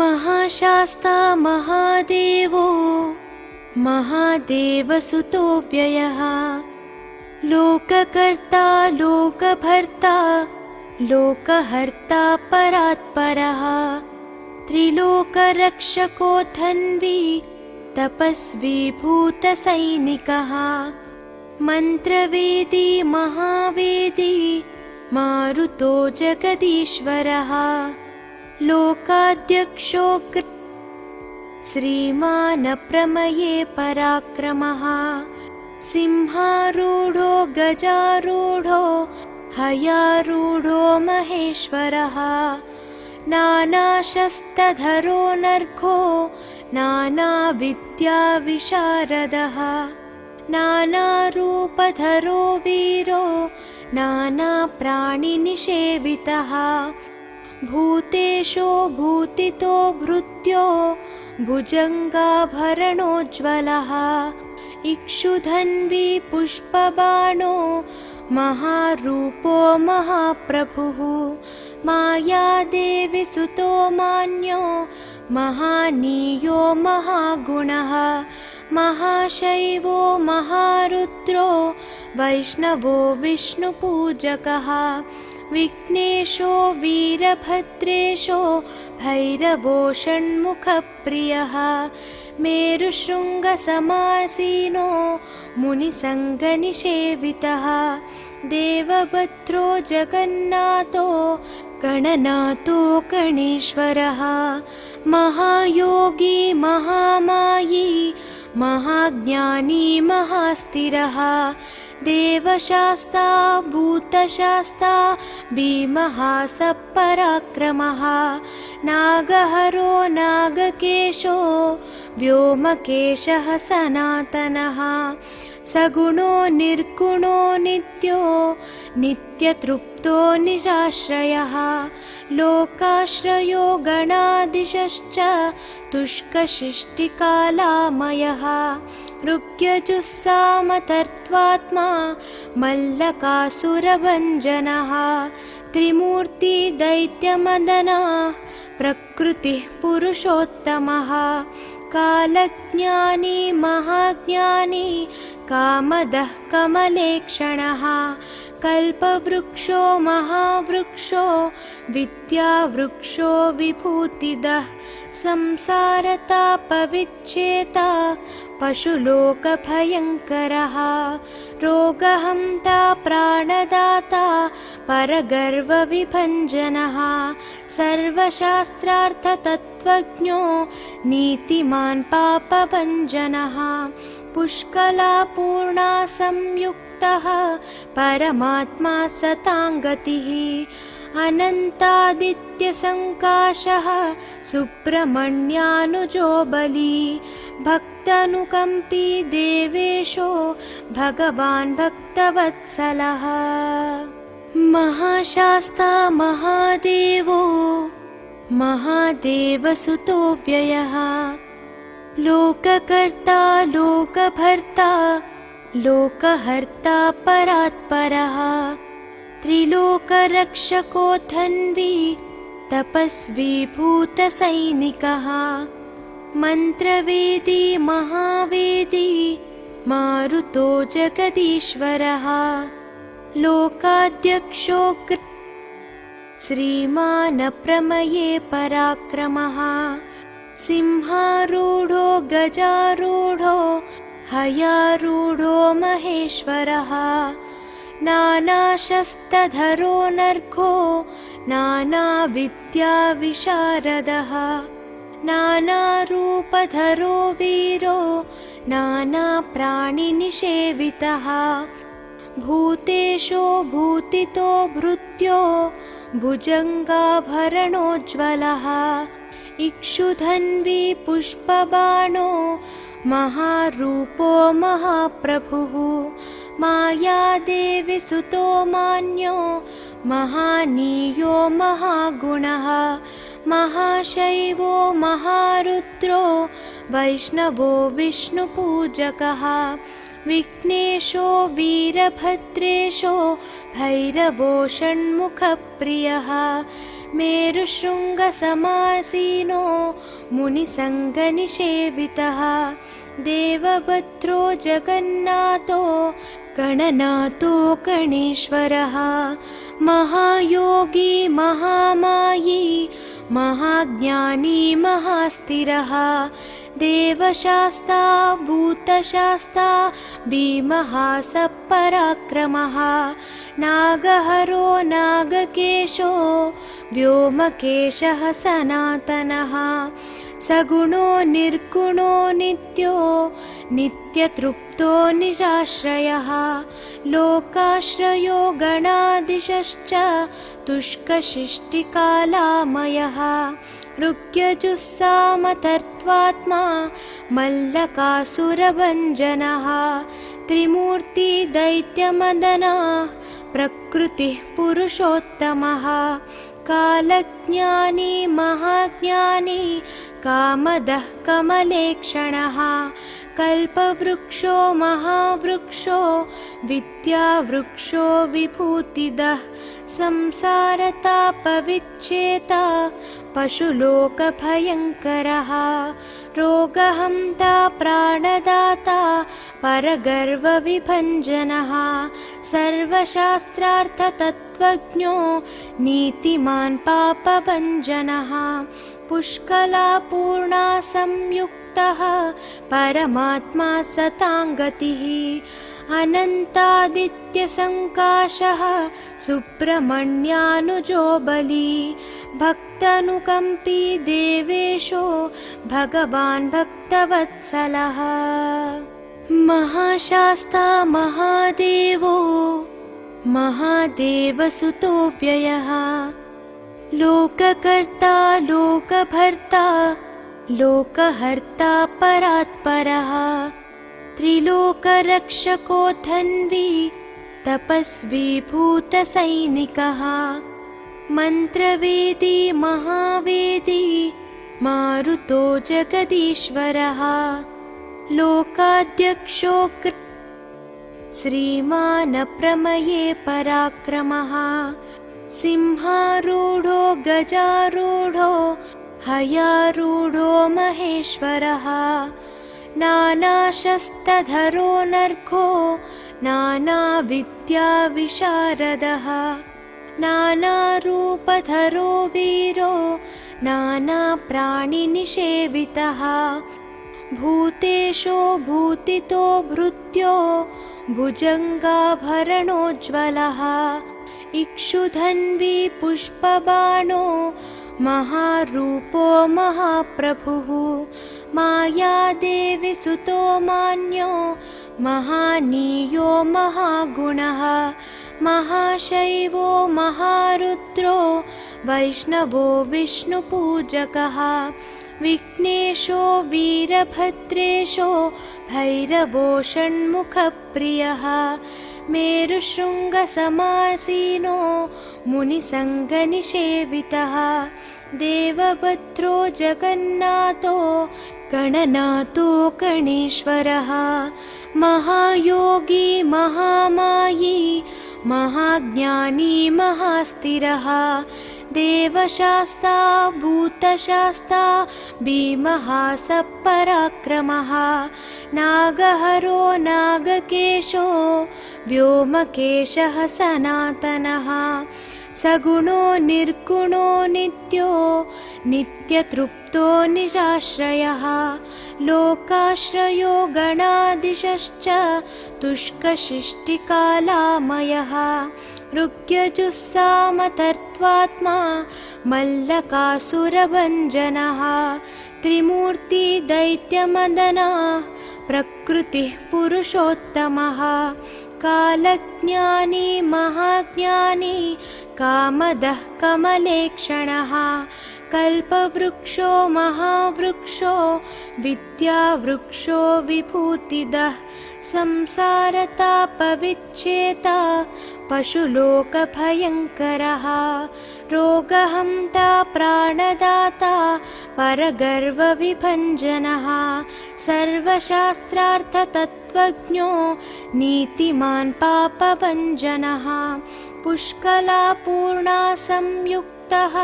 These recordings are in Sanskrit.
महाशास्ता महादेवो महादेवसुतो व्ययः लोककर्ता लोकभर्ता लोकहर्ता परात्परः त्रिलोकरक्षको धन्वी तपस्वी भूतसैनिकः मन्त्रवेदी महावेदी मारुतो जगदीश्वरः लोकाध्यक्षो श्रीमानप्रमये पराक्रमः सिंहारूढो गजारूढो हयारूढो महेश्वरः नानाशस्त्रधरो नर्घो नानाविद्याविशारदः नानारूपधरो वीरो नानाप्राणिनिषेवितः भूतेशो भूतितो भृत्यो भुजङ्गाभरणोज्ज्वलः इक्षुधन्वी पुष्पबाणो महारूपो महाप्रभुः मायादेवी सुतो मान्यो महानीयो महागुणः महाशैवो महारुद्रो वैष्णवो विष्णुपूजकः विघ्नेशो वीरभद्रेशो भैरवो षण्मुखप्रियः मेरुशृङ्गसमासीनो मुनिसङ्गनिषेवितः देवभद्रो जगन्नाथो गणनाथो गणेश्वरः महायोगी महामायी महाज्ञानी महास्थिरः देवशास्ता भूतशास्ता भीमः सपराक्रमः नागहरो नागकेशो व्योमकेशः सनातनः सगुणो निर्गुणो नित्यो नित्यतृप्तो निराश्रयः लोकाश्रयो गणाधीशश्च तुष्कशिष्टिकालामयः ऋग्यजुस्सामतर्त्वात्मा मल्लकासुरभञ्जनः त्रिमूर्ति दैत्यमदनः प्रकृतिः पुरुषोत्तमः कालज्ञानी महाज्ञानी कामदः कमलेक्षणः कल्पवृक्षो महावृक्षो विद्यावृक्षो विभूतिदः संसारतापविच्छेता पशुलोकभयङ्करः रोगहन्ता प्राणदाता परगर्वविभञ्जनः सर्वशास्त्रार्थतत्त्वज्ञो नीतिमान् पापभञ्जनः पुष्कलापूर्णा संयुक्तः परमात्मा सताङ्गतिः अनन्तादित्यसङ्काशः सुब्रह्मण्यानुजो बली भक्तानुकम्पी देवेशो भगवान् भक्तवत्सलः महाशास्ता महादेवो महादेवसुतो व्ययः लोककर्ता लोकभर्ता लोकहर्ता परात्परः त्रिलोकरक्षको धन्वी तपस्वी भूतसैनिकः मन्त्रवेदी महावेदी मारुतो जगदीश्वरः लोकाध्यक्षो श्रीमानप्रमये पराक्रमः सिंहारूढो गजारूढो हयारूढो महेश्वरः नानाशस्त्रधरो नर्घो नानाविद्याविशारदः नानारूपधरो वीरो नानाप्राणिनिषेवितः भूतेशो भूतितो भृत्यो भुजङ्गाभरणोज्ज्वलः इक्षुधन्वी पुष्पबाणो महारूपो महाप्रभुः मायादेवी सुतो मान्यो महानीयो महागुणः महाशैवो महारुद्रो वैष्णवो विष्णुपूजकः विघ्नेशो वीरभद्रेशो भैरवो षण्मुखप्रियः मेरुशृङ्गसमासीनो मुनिसङ्गनिषेवितः देवभद्रो जगन्नाथो गणनाथो गणेश्वरः महायोगी महामायी महाज्ञानी महास्थिरः देवशास्ता भूतशास्ता भीमः सपराक्रमः नागहरो नागकेशो व्योमकेशः सनातनः सगुणो निर्गुणो नित्यो नित्यतृप्तो निराश्रयः लोकाश्रयो गणाधीशश्च तुष्कशिष्टिकालामयः ऋग्यजुस्सामतर्त्वात्मा मल्लकासुरभञ्जनः त्रिमूर्ति दैत्यमदनः प्रकृतिः पुरुषोत्तमः कालज्ञानी महाज्ञानी कामदः कमलेक्षणः कल्पवृक्षो महावृक्षो विद्यावृक्षो विभूतिदः संसारतापविच्छेता पशुलोकभयङ्करः रोगहन्ता प्राणदाता परगर्वविभञ्जनः सर्वशास्त्रार्थतत्त्वज्ञो नीतिमान् पापभञ्जनः पुष्कलापूर्णा संयुक्तः परमात्मा सताङ्गतिः अनन्तादित्यसङ्काशः सुब्रह्मण्यानुजो बली भक्तानुकम्पी देवेशो भगवान् भक्तवत्सलः महाशास्ता महादेवो महादेवसुतो व्ययः लोककर्ता लोकभर्ता लोकहर्ता परात्परः त्रिलोकरक्षको धन्वी तपस्वी भूतसैनिकः मन्त्रवेदी महावेदी मारुतो जगदीश्वरः लोकाध्यक्षो श्रीमानप्रमये पराक्रमः सिंहारूढो गजारूढो हयारूढो महेश्वरः नानाशस्त्रधरो नर्घो नानाविद्याविशारदः नानारूपधरो वीरो नानाप्राणिनिषेवितः भूतेशो भूतितो भृत्यो भुजङ्गाभरणोज्ज्वलः इक्षुधन्वी पुष्पबाणो महारूपो महाप्रभुः मायादेवी सुतो मान्यो महानीयो महागुणः महाशैवो महारुद्रो वैष्णवो विष्णुपूजकः विघ्नेशो वीरभद्रेशो भैरवो षण्मुखप्रियः मेरुशृङ्गसमासीनो मुनिसङ्गनिषेवितः देवभद्रो जगन्नाथो गणनाथो गणेश्वरः महायोगी महामायी महाज्ञानी महास्थिरः देवशास्ता भूतशास्ता भीमः सपराक्रमः नागहरो नागकेशो व्योमकेशः सनातनः सगुणो निर्गुणो नित्यो नित्यतृप्तो निराश्रयः लोकाश्रयो गणाधीशश्च तुष्कशिष्टिकालामयः ऋग्यजुस्सामतर्त्वात्मा मल्लकासुरभञ्जनः त्रिमूर्ति दैत्यमदनः प्रकृतिः पुरुषोत्तमः कालज्ञानी महाज्ञानी कामदः कमलेक्षणः कल्पवृक्षो महावृक्षो विद्यावृक्षो विभूतिदः संसारतापविच्छेता पशुलोकभयङ्करः रोगहन्ता प्राणदाता परगर्वविभञ्जनः सर्वशास्त्रार्थतत्त्वज्ञो नीतिमान् पापभञ्जनः पुष्कलापूर्णा संयुक्तः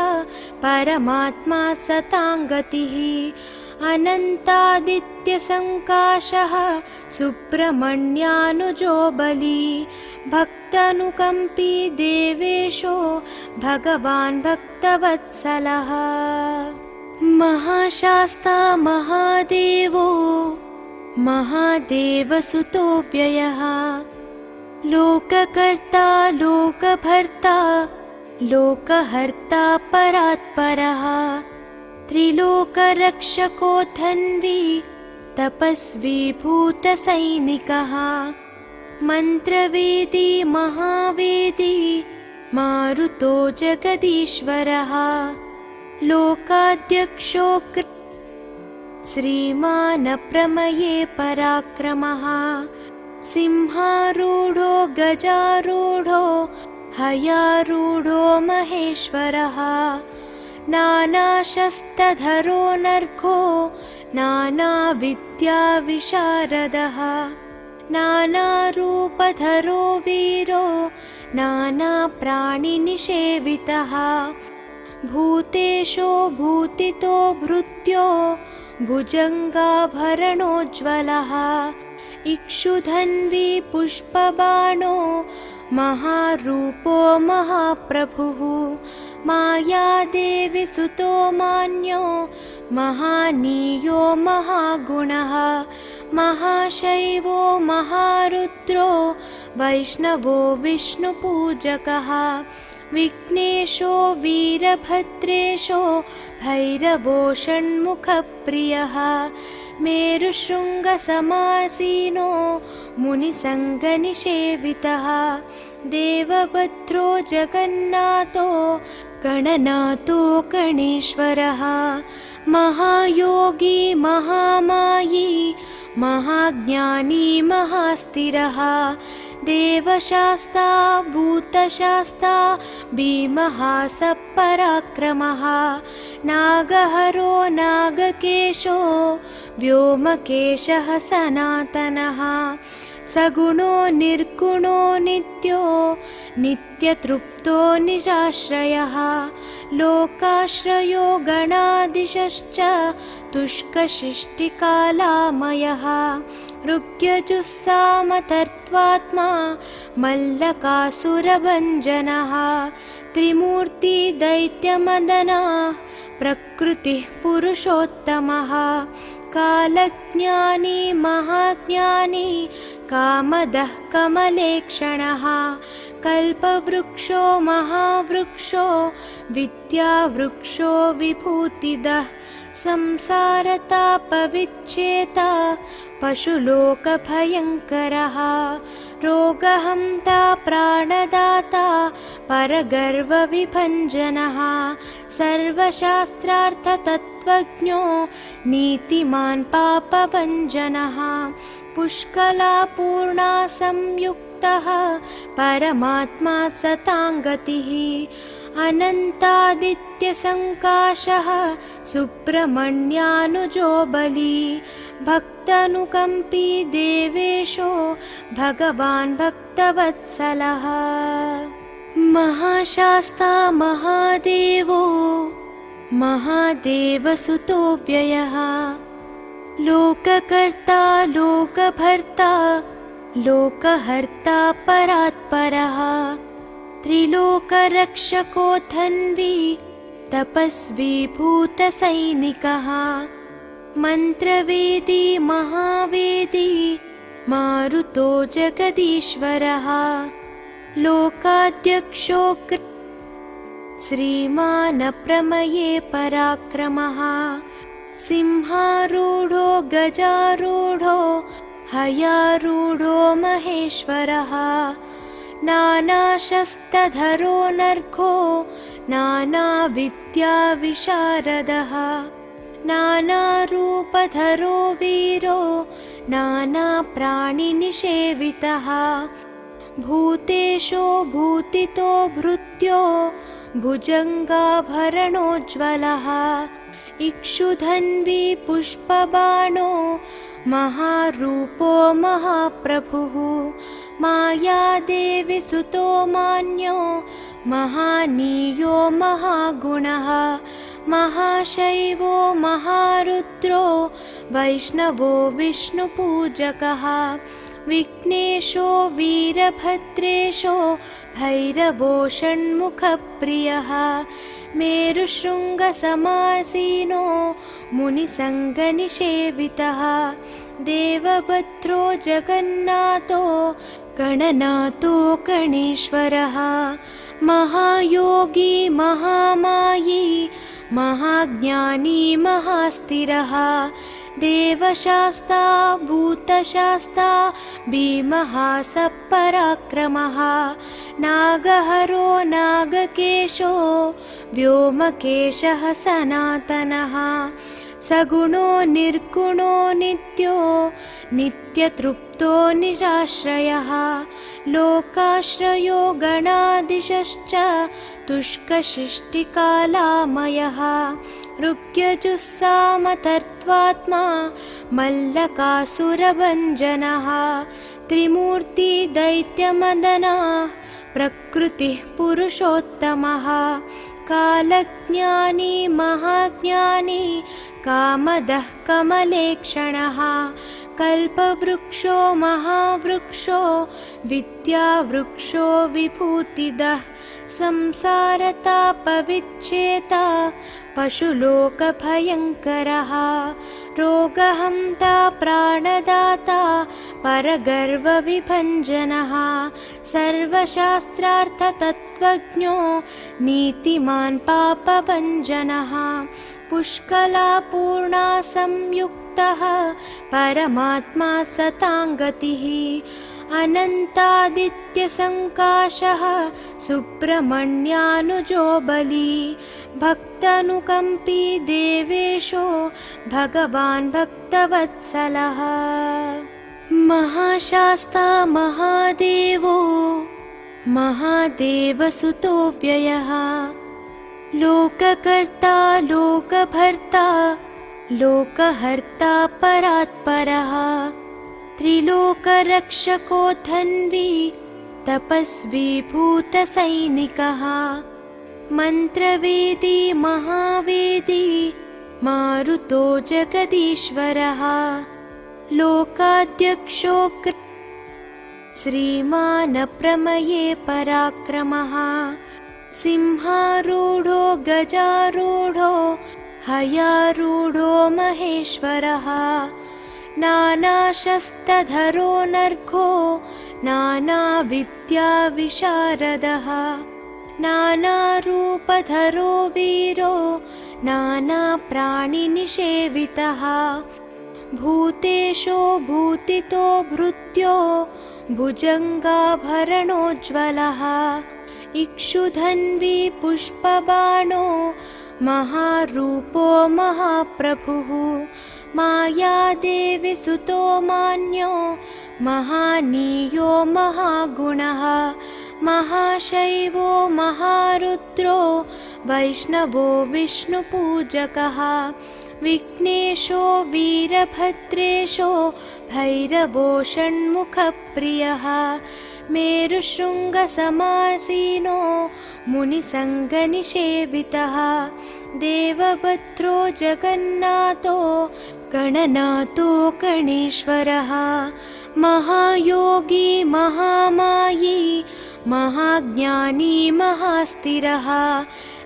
परमात्मा सताङ्गतिः अनन्तादित्यसङ्काशः सुब्रह्मण्यानुजो बली भक्तानुकम्पी देवेशो भगवान् भक्तवत्सलः महाशास्ता महादेवो महादेवसुतो व्ययः लोककर्ता लोकभर्ता लोकहर्ता परात्परः त्रिलोकरक्षको धन्वी तपस्वी भूतसैनिकः मन्त्रवेदी महावेदी मारुतो जगदीश्वरः लोकाध्यक्षो श्रीमान् प्रमये पराक्रमः सिंहारूढो गजारूढो हयारूढो महेश्वरः नानाशस्त्रधरो नर्घो नानाविद्याविशारदः नानारूपधरो वीरो नानाप्राणिनिषेवितः भूतेशो भूतितो भृत्यो भुजङ्गाभरणोज्ज्वलः इक्षुधन्वी पुष्पबाणो महारूपो महाप्रभुः मायादेवी सुतो मान्यो महानीयो महागुणः महाशैवो महारुद्रो वैष्णवो विष्णुपूजकः विघ्नेशो वीरभद्रेशो भैरवो षण्मुखप्रियः मेरुशृङ्गसमासीनो मुनिसङ्गनिषेवितः देवभद्रो जगन्नाथो गणनाथो गणेश्वरः महायोगी महामायी महाज्ञानी महास्थिरः देवशास्ता भूतशास्ता भीमः सपराक्रमः नागहरो नागकेशो व्योमकेशः सनातनः सगुणो निर्गुणो नित्यो नित्यतृप्तो निराश्रयः लोकाश्रयो गणाधीशश्च तुष्कशिष्टिकालामयः ऋग्यजुस्सामतर्त्वात्मा मल्लकासुरभञ्जनः त्रिमूर्ति दैत्यमदनः प्रकृतिः पुरुषोत्तमः कालज्ञानी महाज्ञानी कामदः कमलेक्षणः कल्पवृक्षो महावृक्षो विद्यावृक्षो विभूतिदः संसारतापविच्छेता पशुलोकभयङ्करः रोगहन्ता प्राणदाता परगर्वविभञ्जनः सर्वशास्त्रार्थतत्त्वज्ञो नीतिमान् पापभञ्जनः पुष्कलापूर्णा संयुक्तः परमात्मा सताङ्गतिः अनन्तादित्यसङ्काशः सुब्रह्मण्यानुजो बली भक्तानुकम्पी देवेशो भगवान् भक्तवत्सलः महाशास्ता महादेवो महादेवसुतो व्ययः लोककर्ता लोकभर्ता लोकहर्ता परात्परः त्रिलोकरक्षको धन्वी तपस्वी भूतसैनिकः मन्त्रवेदी महावेदी मारुतो जगदीश्वरः लोकाध्यक्षो श्रीमान् प्रमये पराक्रमः सिंहारूढो गजारूढो हयारूढो महेश्वरः नानाशस्त्रधरो नर्घो नानाविद्याविशारदः नानारूपधरो वीरो नानाप्राणिनिषेवितः भूतेशो भूतितो भृत्यो भुजङ्गाभरणोज्ज्वलः इक्षुधन्वी पुष्पबाणो महारूपो महाप्रभुः मायादेवी सुतो मान्यो महानीयो महागुणः महाशैवो महारुद्रो वैष्णवो विष्णुपूजकः विघ्नेशो वीरभद्रेशो भैरवो षण्मुखप्रियः मेरुशृङ्गसमासीनो मुनिसङ्गनिषेवितः देवभद्रो जगन्नाथो गणनाथो गणेश्वरः महायोगी महामायी महाज्ञानी महास्थिरः देवशास्ता भूतशास्ता भीमः सपराक्रमः नागहरो नागकेशो व्योमकेशः सनातनः सगुणो निर्गुणो नित्यो नित्यतृप्तो निराश्रयः लोकाश्रयो गणाधीशश्च तुष्कशिष्टिकालामयः ऋग्यजुस्सामतर्त्वात्मा मल्लकासुरभञ्जनः त्रिमूर्ति दैत्यमदनः प्रकृतिः पुरुषोत्तमः कालज्ञानी महाज्ञानी कामदः कमलेक्षणः कल्पवृक्षो महावृक्षो विद्यावृक्षो विभूतिदः संसारतापविच्छेता पशुलोकभयङ्करः रोगहन्ता प्राणदाता परगर्वविभञ्जनः सर्वशास्त्रार्थतत्त्वज्ञो नीतिमान् पापभञ्जनः पुष्कलापूर्णा संयुक्तः परमात्मा सताङ्गतिः अनन्तादित्यसङ्काशः सुब्रह्मण्यानुजो बली भक्तानुकम्पी देवेशो भगवान् भक्तवत्सलः महाशास्ता महादेवो महादेवसुतो व्ययः लोककर्ता लोकभर्ता लोकहर्ता परात्परः त्रिलोकरक्षको धन्वी तपस्वी भूतसैनिकः मन्त्रवेदी महावेदी मारुतो जगदीश्वरः लोकाध्यक्षो श्रीमान् प्रमये पराक्रमः सिंहारूढो गजारूढो हयारूढो महेश्वरः नानाशस्त्रधरो नर्घो नानाविद्याविशारदः नानारूपधरो वीरो नानाप्राणिनिषेवितः भूतेशो भूतितो भृत्यो भुजङ्गाभरणोज्ज्वलः इक्षुधन्वी पुष्पबाणो महारूपो महाप्रभुः मायादेवी सुतो मान्यो महानीयो महागुणः महाशैवो महारुद्रो वैष्णवो विष्णुपूजकः विघ्नेशो वीरभद्रेशो भैरवो षण्मुखप्रियः मेरुशृङ्गसमासीनो मुनिसङ्गनिषेवितः देवभद्रो जगन्नाथो गणनाथो गणेश्वरः महायोगी महामायी महाज्ञानी महास्थिरः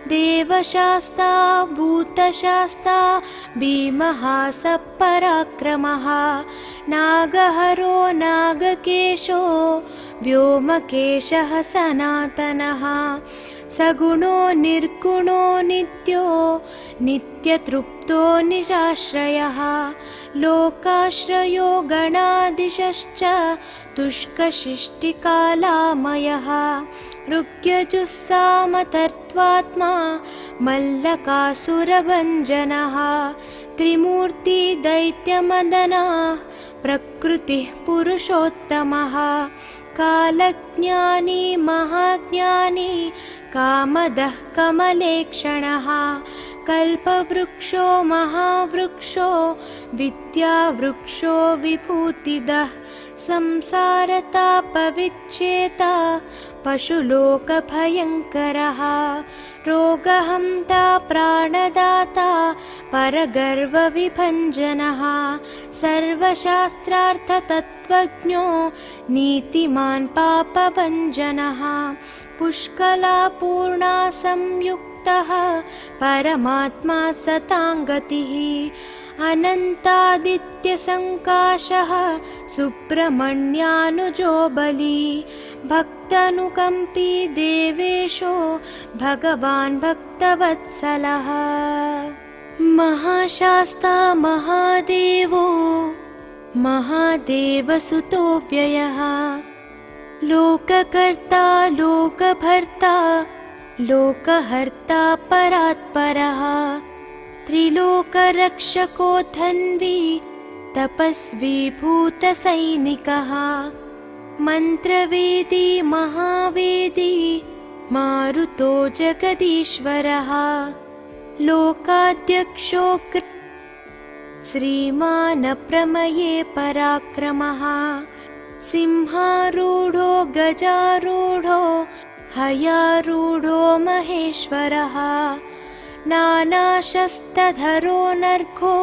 देवशास्ता भूतशास्ता भीमः सपराक्रमः नागहरो नागकेशो व्योमकेशः सनातनः सगुणो निर्गुणो नित्यो नित्यतृप्तो निराश्रयः लोकाश्रयो गणाधीशश्च तुष्कशिष्टिकालामयः ऋग्यजुस्सामतर्त्वात्मा मल्लकासुरभञ्जनः त्रिमूर्ति दैत्यमदनः प्रकृतिः पुरुषोत्तमः कालज्ञानी महाज्ञानी कामदः कमलेक्षणः कल्पवृक्षो महावृक्षो विद्यावृक्षो विभूतिदः संसारतापविच्छेता पशुलोकभयङ्करः रोगहन्ता प्राणदाता परगर्वविभञ्जनः सर्वशास्त्रार्थतत्त्वज्ञो नीतिमान् पापभञ्जनः पुष्कलापूर्णा संयुक्तः परमात्मा सताङ्गतिः अनन्तादित्यसङ्काशः सुब्रह्मण्यानुजो बली भक्तानुकम्पी देवेशो भगवान् भक्तवत्सलः महाशास्ता महादेवो महादेवसुतो व्ययः लोककर्ता लोकभर्ता लोकहर्ता परात्परः त्रिलोकरक्षको धन्वी तपस्वी भूतसैनिकः मन्त्रवेदी महावेदी मारुतो जगदीश्वरः लोकाध्यक्षो श्रीमानप्रमये पराक्रमः सिंहारूढो गजारूढो हयारूढो महेश्वरः नानाशस्त्रधरो नर्घो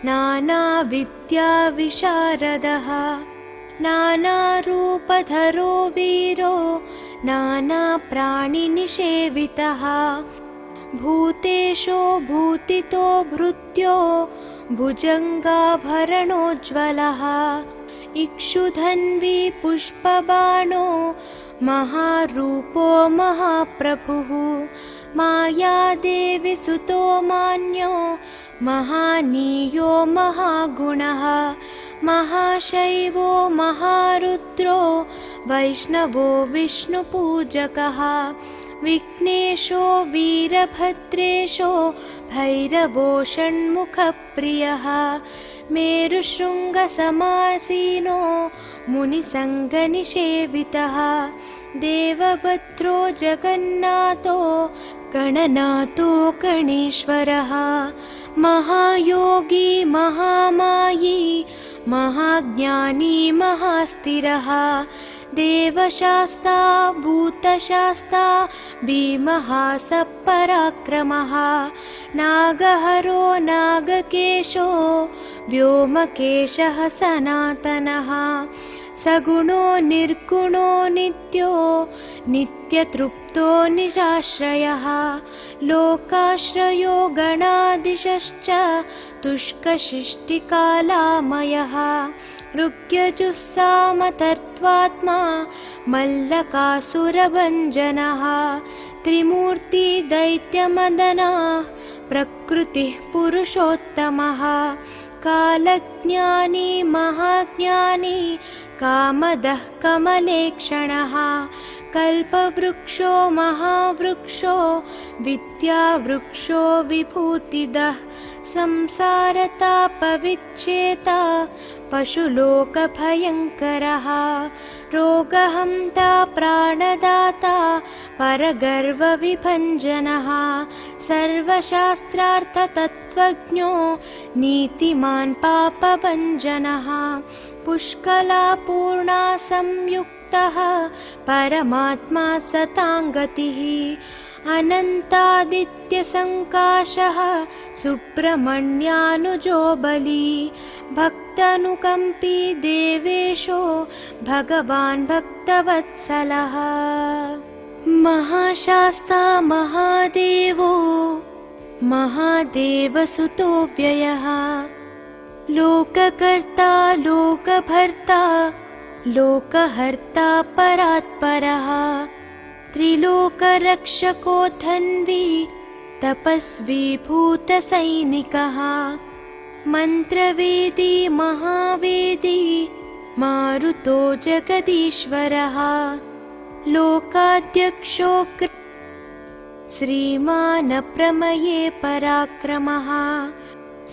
नानाविद्याविशारदः नानारूपधरो वीरो नानाप्राणिनिषेवितः भूतेशो भूतितो भृत्यो भुजङ्गाभरणोज्ज्वलः इक्षुधन्वी पुष्पबाणो महारूपो महाप्रभुः मायादेवी सुतो मान्यो महानीयो महागुणः महाशैवो महारुद्रो वैष्णवो विष्णुपूजकः विघ्नेशो वीरभद्रेशो भैरवो षण्मुखप्रियः मेरुशृङ्गसमासीनो मुनिसङ्गनिषेवितः देवभद्रो जगन्नाथो गणनाथो गणेश्वरः महायोगी महामायी महाज्ञानी महास्थिरः देवशास्ता भूतशास्ता भीमः सपराक्रमः नागहरो नागकेशो व्योमकेशः सनातनः सगुणो निर्गुणो नित्यो नित्यतृप्तो निराश्रयः लोकाश्रयो गणाधीशश्च तुष्कशिष्टिकालामयः ऋग्यजुस्सामतर्त्वात्मा मल्लकासुरभञ्जनः त्रिमूर्ति दैत्यमदनः प्रकृतिः पुरुषोत्तमः कालज्ञानी महाज्ञानी कामदः कमलेक्षणः कल्पवृक्षो महावृक्षो विद्यावृक्षो विभूतिदः संसारतापविच्छेता पशुलोकभयङ्करः रोगहन्ता प्राणदाता परगर्वविभञ्जनः सर्वशास्त्रार्थतत्त्वज्ञो नीतिमान् पापभञ्जनः पुष्कलापूर्णा संयुक्तः परमात्मा सताङ्गतिः अनन्तादित्यसङ्काशः सुब्रह्मण्यानुजो बली भक्तानुकम्पी देवेशो भगवान् भक्तवत्सलः महाशास्ता महादेवो महादेवसुतो व्ययः लोककर्ता लोकभर्ता लोकहर्ता परात्परः त्रिलोकरक्षको धन्वी तपस्वी भूतसैनिकः मन्त्रवेदी महावेदी मारुतो जगदीश्वरः लोकाध्यक्षो श्रीमानप्रमये पराक्रमः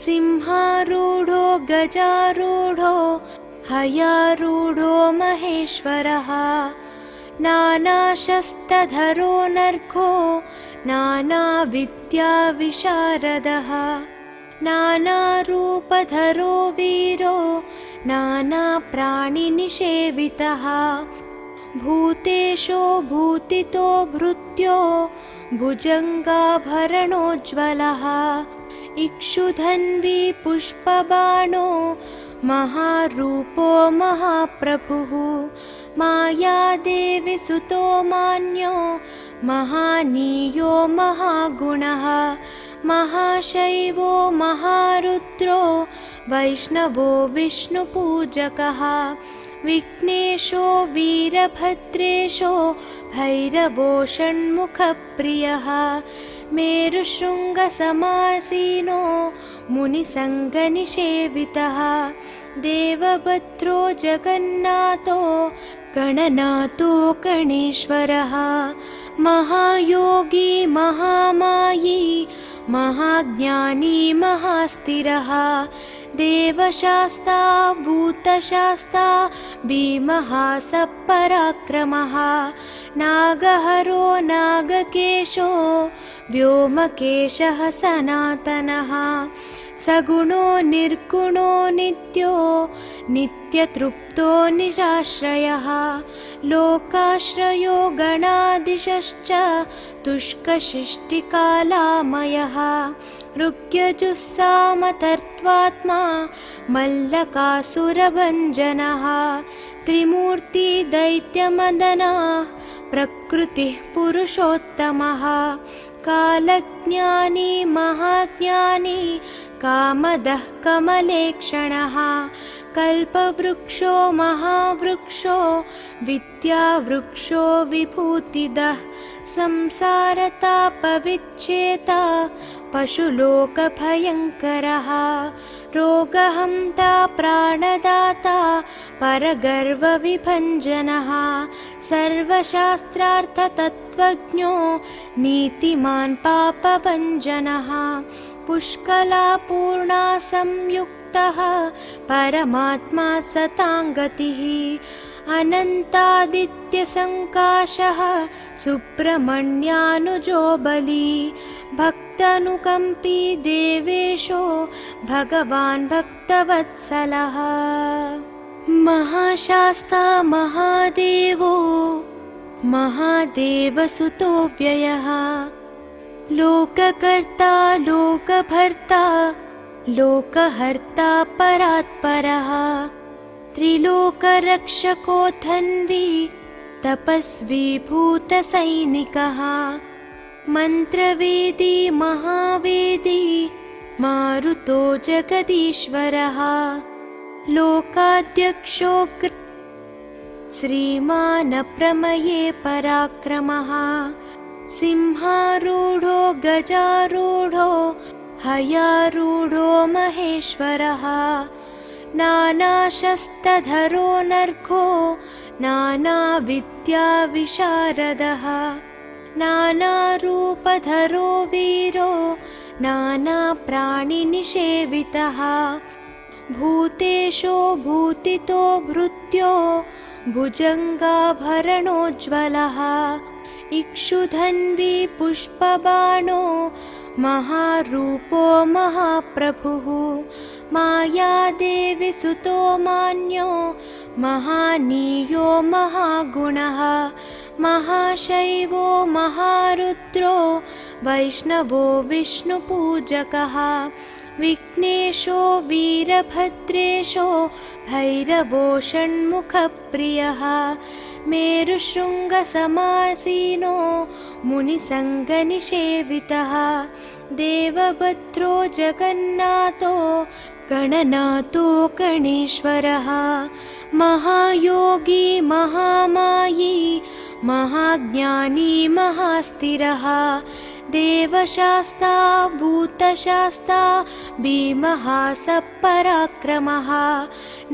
सिंहारूढो गजारूढो हयारूढो महेश्वरः नानाशस्त्रधरो नर्घो नानाविद्याविशारदः नानारूपधरो वीरो नानाप्राणिनिषेवितः भूतेशो भूतितो भृत्यो भुजङ्गाभरणोज्ज्वलः इक्षुधन्वी पुष्पबाणो महारूपो महाप्रभुः मायादेवी सुतो मान्यो महानीयो महागुणः महाशैवो महारुद्रो वैष्णवो विष्णुपूजकः विघ्नेशो वीरभद्रेशो भैरवो षण्मुखप्रियः मेरुशृङ्गसमासीनो मुनिसङ्गनिषेवितः देवभद्रो जगन्नाथो गणनाथो गणेश्वरः महायोगी महामायी महाज्ञानी महास्थिरः देवशास्ता भूतशास्ता भीमः सपराक्रमः नागहरो नागकेशो व्योमकेशः सनातनः सगुणो निर्गुणो नित्यो नित्यतृप्तो निराश्रयः लोकाश्रयो गणाधीशश्च तुष्कशिष्टिकालामयः ऋग्यजुस्सामतर्त्वात्मा मल्लकासुरभञ्जनः त्रिमूर्ति दैत्यमदनः प्रकृतिः पुरुषोत्तमः कालज्ञानी महाज्ञानी कामदः कमलेक्षणः कल्पवृक्षो महावृक्षो विद्यावृक्षो विभूतिदः संसारतापविच्छेता पशुलोकभयङ्करः रोगहन्ता प्राणदाता परगर्वविभञ्जनः सर्वशास्त्रार्थतत्त्वज्ञो नीतिमान् पापभञ्जनः पुष्कलापूर्णा संयुक्तः परमात्मा सताङ्गतिः अनन्तादित्यसङ्काशः सुब्रह्मण्यानुजो बली भक्तानुकम्पी देवेशो भगवान् भक्तवत्सलः महाशास्ता महादेवो महादेवसुतो व्ययः लोककर्ता लोकभर्ता लोकहर्ता परात्परः त्रिलोकरक्षको धन्वी तपस्वी भूतसैनिकः मन्त्रवेदी महावेदी मारुतो जगदीश्वरः लोकाध्यक्षो श्रीमानप्रमये पराक्रमः सिंहारूढो गजारूढो हयारूढो महेश्वरः नानाशस्त्रधरो नर्घो नानाविद्याविशारदः नानारूपधरो वीरो नानाप्राणिनिषेवितः भूतेशो भूतितो भृत्यो भुजङ्गाभरणोज्ज्वलः इक्षुधन्वी पुष्पबाणो महारूपो महाप्रभुः मायादेवी सुतो मान्यो महानीयो महागुणः महाशैवो महारुद्रो वैष्णवो विष्णुपूजकः विघ्नेशो वीरभद्रेशो भैरवो षण्मुखप्रियः मेरुशृङ्गसमासीनो मुनिसङ्गनिषेवितः देवभद्रो जगन्नाथो गणनाथो गणेश्वरः महायोगी महामायी महाज्ञानी महास्थिरः देवशास्ता भूतशास्ता भीमः सपराक्रमः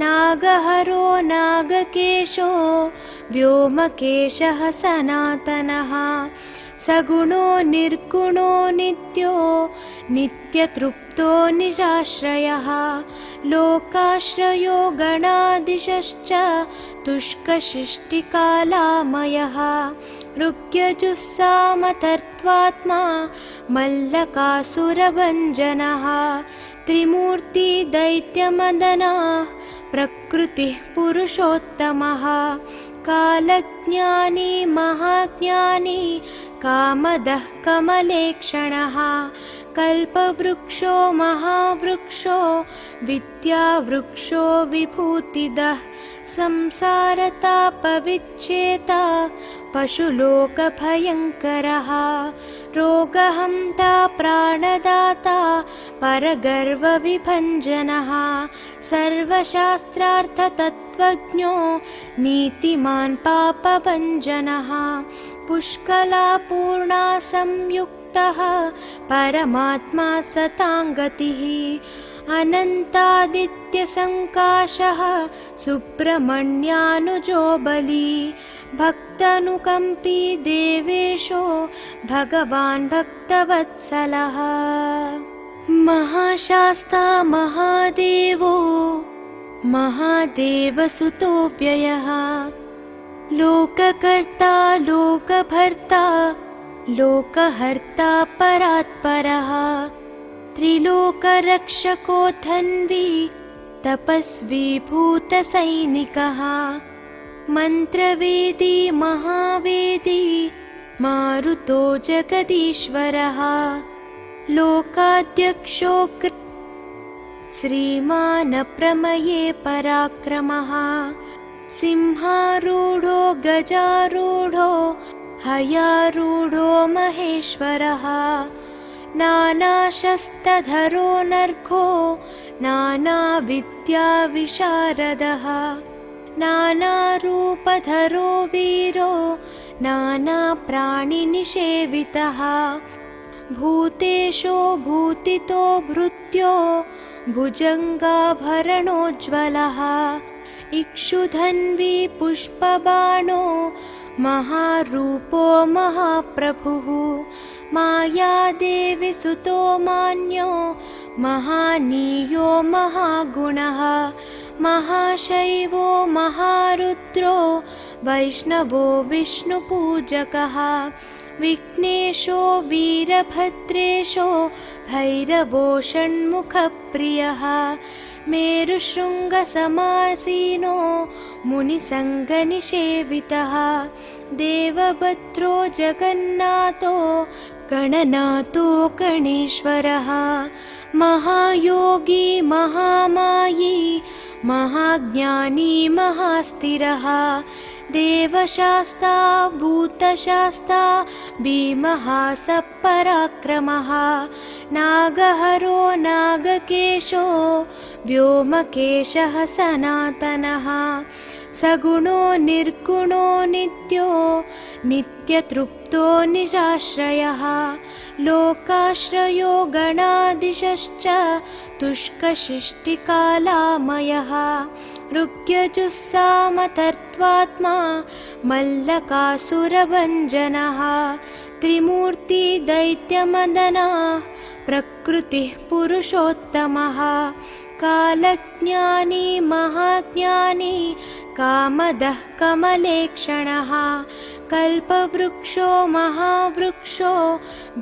नागहरो नागकेशो व्योमकेशः सनातनः सगुणो निर्गुणो नित्यो नित्यतृप्तो निराश्रयः लोकाश्रयो गणादिशश्च तुष्कशिष्टिकालामयः ऋग्यजुस्सामतर्त्वात्मा मल्लकासुरभञ्जनः त्रिमूर्तिदैत्यमदनः प्रकृतिः पुरुषोत्तमः कालज्ञानी महाज्ञानी कामदः कमलेक्षणः कल्पवृक्षो महावृक्षो विद्यावृक्षो विभूतिदः संसारतापविच्छेता पशुलोकभयङ्करः रोगहन्ता प्राणदाता परगर्वविभञ्जनः सर्वशास्त्रार्थतत्त्वज्ञो नीतिमान् पापभञ्जनः पुष्कलापूर्णा संयुक्तः परमात्मा सताङ्गतिः अनन्तादित्यसङ्काशः सुब्रह्मण्यानुजो बली भक्तानुकम्पी देवेशो भगवान् भक्तवत्सलः महाशास्ता महादेवो महादेवसुतो व्ययः लोककर्ता लोकभर्ता लोकहर्ता परात्परः त्रिलोकरक्षको धन्वी तपस्वी भूतसैनिकः मन्त्रवेदी महावेदी मारुतो जगदीश्वरः लोकाध्यक्षो श्रीमानप्रमये पराक्रमः सिंहारूढो गजारूढो हयारूढो महेश्वरः नानाशस्त्रधरो नर्घो नानाविद्याविशारदः नानारूपधरो वीरो नानाप्राणिनिषेवितः भूतेशो भूतितो भृत्यो भुजङ्गाभरणोज्ज्वलः इक्षुधन्वी पुष्पबाणो महारूपो महाप्रभुः मायादेवी सुतो मान्यो महानीयो महागुणः महाशैवो महारुद्रो वैष्णवो विष्णुपूजकः विघ्नेशो वीरभद्रेशो भैरवो षण्मुखप्रियः मेरुशृङ्गसमासीनो मुनिसङ्गनिषेवितः देवभद्रो जगन्नाथो गणनाथो गणेश्वरः महायोगी महामायी महाज्ञानी महास्थिरः देवशास्ता भूतशास्ता भीमः सपराक्रमः नागहरो नागकेशो व्योमकेशः सनातनः सगुणो निर्गुणो नित्यो नित्यतृप्तो निराश्रयः लोकाश्रयो गणादिशश्च तुष्कशिष्टिकालामयः ऋग्यजुस्सामतर्त्वात्मा मल्लकासुरभञ्जनः त्रिमूर्तिदैत्यमदनः प्रकृतिः पुरुषोत्तमः कालज्ञानी महाज्ञानी कामदः कमलेक्षणः कल्पवृक्षो महावृक्षो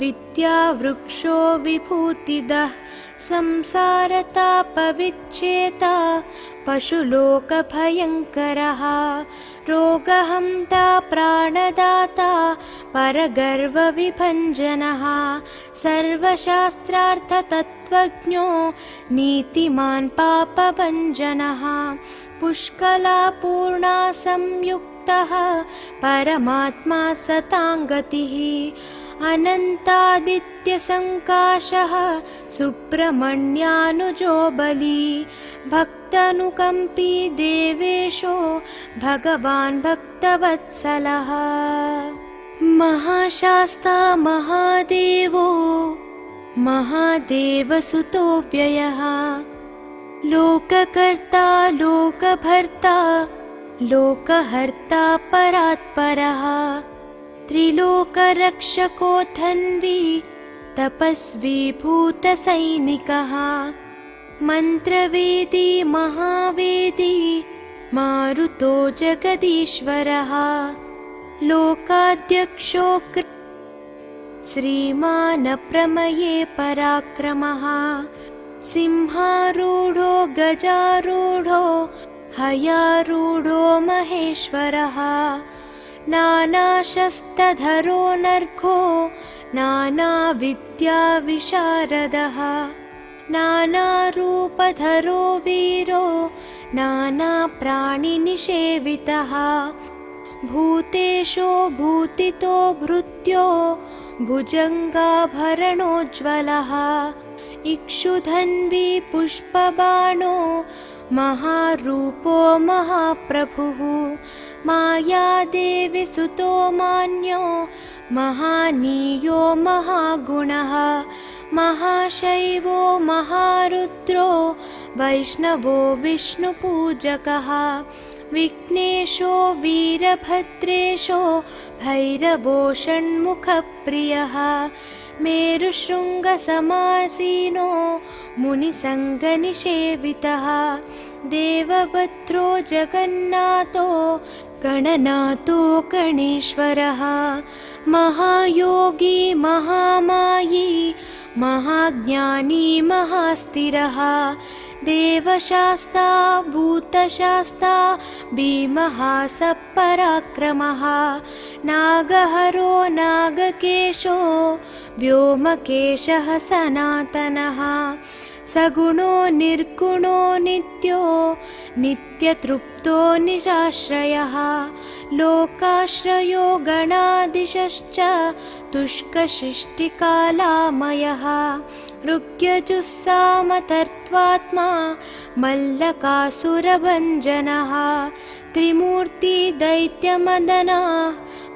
विद्यावृक्षो विभूतिदः संसारतापविच्छेता पशुलोकभयङ्करः रोगहन्ता प्राणदाता परगर्वविभञ्जनः सर्वशास्त्रार्थतत्त्वज्ञो नीतिमान् पापभञ्जनः पुष्कलापूर्णा संयुक्तः परमात्मा सताङ्गतिः अनन्तादित्यसङ्काशः सुब्रह्मण्यानुजो बली भक्तानुकम्पी देवेशो भगवान् भक्तवत्सलः महाशास्ता महादेवो महादेवसुतो व्ययः लोककर्ता लोकभर्ता लोकहर्ता परात्परः त्रिलोकरक्षको धन्वी तपस्वी भूतसैनिकः मन्त्रवेदी महावेदी मारुतो जगदीश्वरः लोकाध्यक्षो श्रीमान् प्रमये पराक्रमः सिंहारूढो गजारूढो हयारूढो महेश्वरः नानाशस्त्रधरो नर्घो नानाविद्याविशारदः नानारूपधरो वीरो नानाप्राणिनिषेवितः भूतेशो भूतितो भृत्यो भुजङ्गाभरणोज्ज्वलः इक्षुधन्वी पुष्पबाणो महारूपो महाप्रभुः मायादेवी सुतो मान्यो महानीयो महागुणः महाशैवो महारुद्रो वैष्णवो विष्णुपूजकः विघ्नेशो वीरभद्रेशो भैरवो षण्मुखप्रियः मेरुशृङ्गसमासीनो मुनिसङ्गनिषेवितः देवभद्रो जगन्नाथो गणनाथो गणेश्वरः महायोगी महामायी महाज्ञानी महास्थिरः देवशास्ता भूतशास्ता भीमः सपराक्रमः नागहरो नागकेशो व्योमकेशः सनातनः सगुणो निर्गुणो नित्यो नित्यतृप्तो निराश्रयः लोकाश्रयो गणाधीशश्च तुष्कशिष्टिकालामयः ऋग्यजुस्सामतर्त्वात्मा मल्लकासुरभञ्जनः त्रिमूर्ति दैत्यमदनः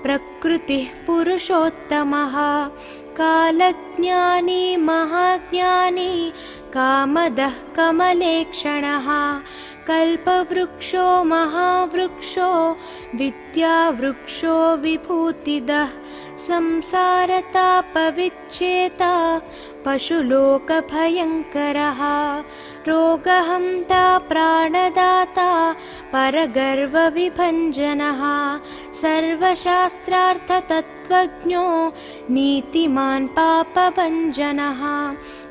प्रकृतिः पुरुषोत्तमः कालज्ञानी महाज्ञानी कामदः कमलेक्षणः कल्पवृक्षो महावृक्षो विद्यावृक्षो विभूतिदः संसारतापविच्छेता पशुलोकभयङ्करः रोगहन्ता प्राणदाता परगर्वविभञ्जनः सर्वशास्त्रार्थतत्त्वज्ञो नीतिमान् पापभञ्जनः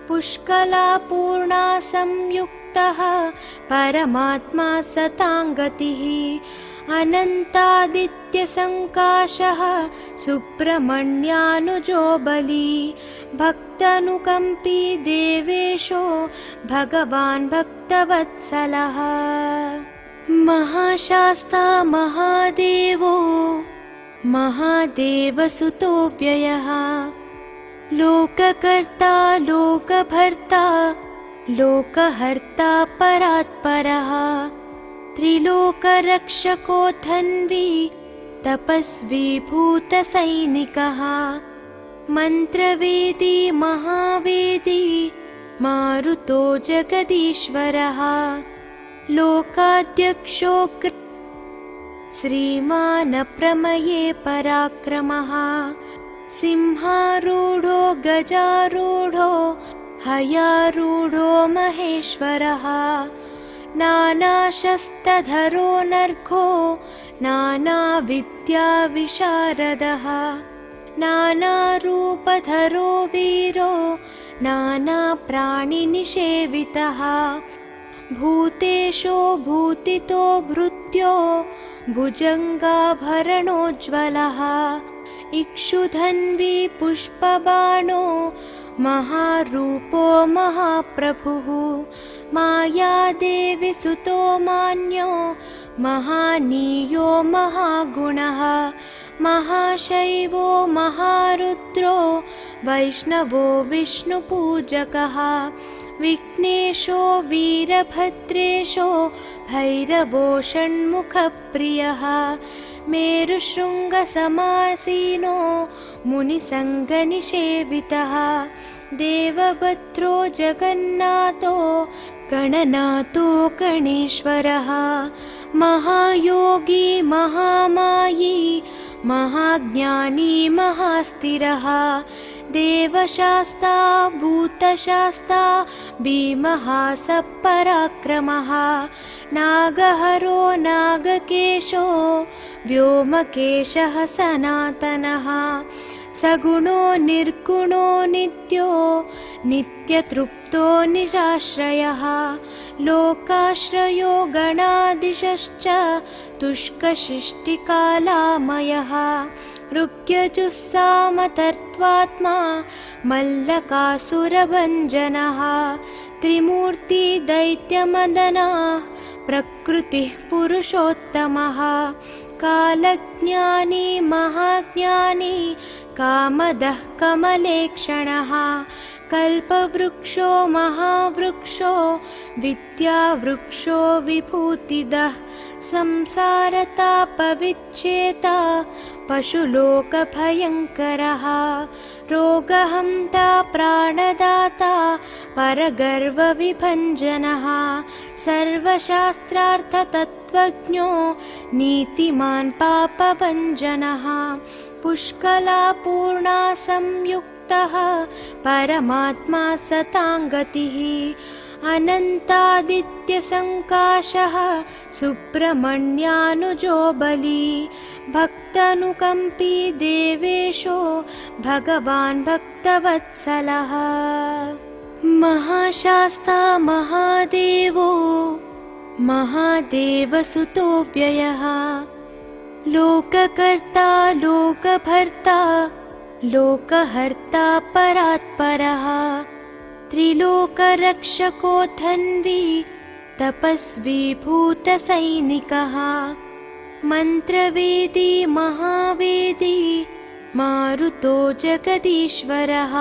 पुष्कलापूर्णा संयुक्तः परमात्मा सताङ्गतिः अनन्तादित्यसङ्काशः सुब्रह्मण्यानुजो बली भक्तानुकम्पी देवेशो भगवान् भक्तवत्सलः महाशास्ता महादेवो महादेवसुतो व्ययः लोककर्ता लोकभर्ता लोकहर्ता परात्परः त्रिलोकरक्षको धन्वी तपस्वी भूतसैनिकः मन्त्रवेदी महावेदी मारुतो जगदीश्वरः लोकाध्यक्षो श्रीमान् प्रमये पराक्रमः सिंहारूढो गजारूढो हयारूढो महेश्वरः नानाशस्त्रधरो नर्घो नानाविद्याविशारदः नानारूपधरो वीरो नानाप्राणिनिषेवितः भूतेशो भूतितो भृत्यो भुजङ्गाभरणोज्ज्वलः इक्षुधन्वी पुष्पबाणो महारूपो महाप्रभुः मायादेवी सुतो मान्यो महानीयो महागुणः महाशैवो महारुद्रो वैष्णवो विष्णुपूजकः विघ्नेशो वीरभद्रेशो भैरवो षण्मुखप्रियः मेरुशृङ्गसमासीनो मुनिसङ्गनिषेवितः देवभद्रो जगन्नाथो गणनाथो गणेश्वरः महायोगी महामायी महाज्ञानी महास्थिरः देवशास्ता भूतशास्ता भीमः सपराक्रमः नागहरो नागकेशो व्योमकेशः सनातनः सगुणो निर्गुणो नित्यो नित्यतृप्तो निराश्रयः लोकाश्रयो गणाधीशश्च तुष्कशिष्टिकालामयः ऋग्यजुस्सामतर्त्वात्मा मल्लकासुरभञ्जनः त्रिमूर्ति दैत्यमदनः प्रकृतिः पुरुषोत्तमः कालज्ञानी महाज्ञानी कामदः कमलेक्षणः कल्पवृक्षो महावृक्षो विद्यावृक्षो विभूतिदः संसारतापविच्छेता पशुलोकभयङ्करः रोगहन्ता प्राणदाता परगर्वविभञ्जनः सर्वशास्त्रार्थतत्त्वज्ञो नीतिमान् पापभञ्जनः पुष्कलापूर्णा संयुक्तः परमात्मा सताङ्गतिः अनन्तादित्यसङ्काशः सुब्रह्मण्यानुजो बली भक्तानुकम्पी देवेशो भगवान् भक्तवत्सलः महाशास्ता महादेवो महादेवसुतो व्ययः लोककर्ता लोकभर्ता लोकहर्ता परात्परः त्रिलोकरक्षको धन्वी तपस्वी भूतसैनिकः मन्त्रवेदी महावेदी मारुतो जगदीश्वरः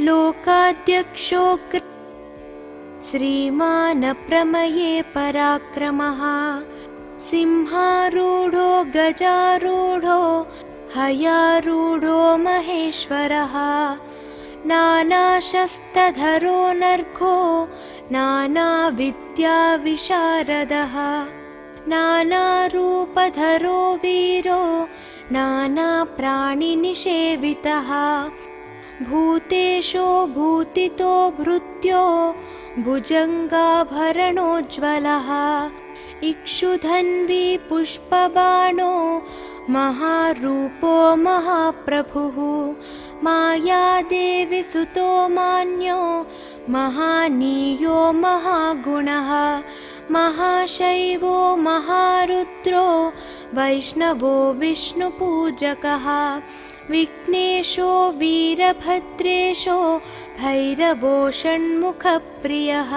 लोकाध्यक्षो श्रीमान् प्रमये पराक्रमः सिंहारूढो गजारूढो हयारूढो महेश्वरः नानाशस्त्रधरो नर्घो नानाविद्याविशारदः नानारूपधरो वीरो नानाप्राणिनिषेवितः भूतेशो भूतितो भृत्यो भुजङ्गाभरणोज्ज्वलः इक्षुधन्वी पुष्पबाणो महारूपो महाप्रभुः मायादेवी सुतो मान्यो महानीयो महागुणः महाशैवो महारुद्रो वैष्णवो विष्णुपूजकः विघ्नेशो वीरभद्रेशो भैरवो षण्मुखप्रियः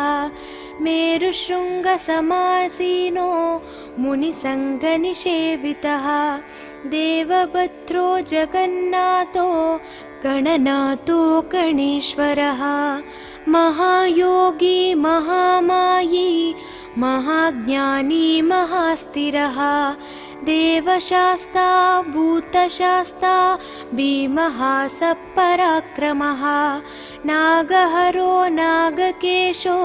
मेरुशृङ्गसमासीनो मुनिसङ्गनिषेवितः देवभद्रो जगन्नाथो गणनाथो गणेश्वरः महायोगी महामायी महाज्ञानी महास्थिरः देवशास्ता भूतशास्ता भीमः सपराक्रमः नागहरो नागकेशो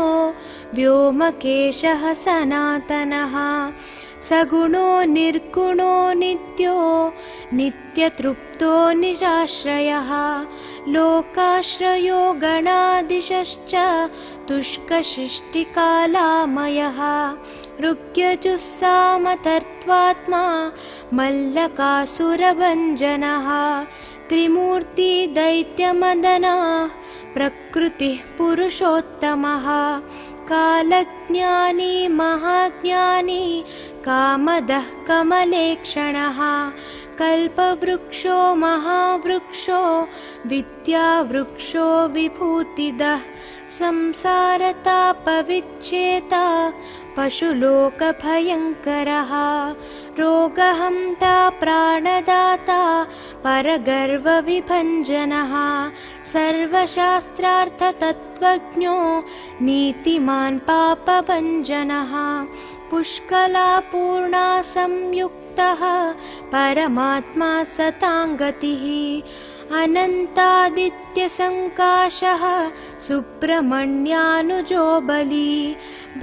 व्योमकेशः सनातनः सगुणो निर्गुणो नित्यो नित्यतृप्तो निराश्रयः लोकाश्रयो गणाधीशश्च तुष्कशिष्टिकालामयः ऋग्यजुस्सामतर्त्वात्मा मल्लकासुरभञ्जनः त्रिमूर्ति दैत्यमदनः प्रकृतिः पुरुषोत्तमः कालज्ञानी महाज्ञानी कामदः कमलेक्षणः कल्पवृक्षो महावृक्षो विद्यावृक्षो विभूतिदः संसारतापविच्छेता पशुलोकभयङ्करः रोगहन्ता प्राणदाता परगर्वविभञ्जनः सर्वशास्त्रार्थतत्त्वज्ञो नीतिमान् पापभञ्जनः पुष्कलापूर्णा संयुक्तः संयुक्तः परमात्मा सताङ्गतिः अनन्तादित्यसङ्काशः सुब्रह्मण्यानुजो बली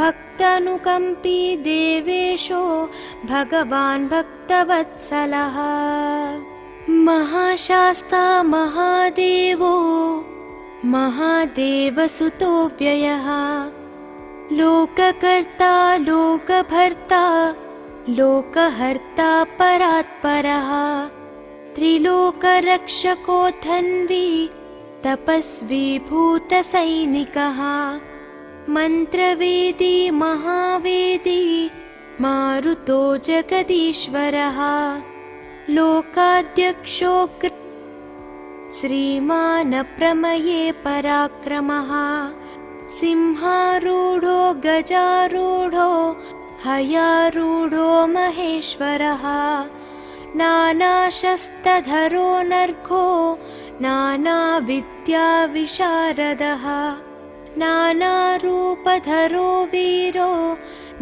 भक्तानुकम्पी देवेशो भगवान् भक्तवत्सलः महाशास्ता महादेवो महादेवसुतो व्ययः लोककर्ता लोकभर्ता लोकहर्ता परात्परः त्रिलोकरक्षको धन्वी तपस्वी भूतसैनिकः मन्त्रवेदी महावेदी मारुतो जगदीश्वरः लोकाध्यक्षो श्रीमान् प्रमये पराक्रमः सिंहारूढो गजारूढो हयारूढो महेश्वरः नानाशस्त्रधरो नर्घो नानाविद्याविशारदः नानारूपधरो वीरो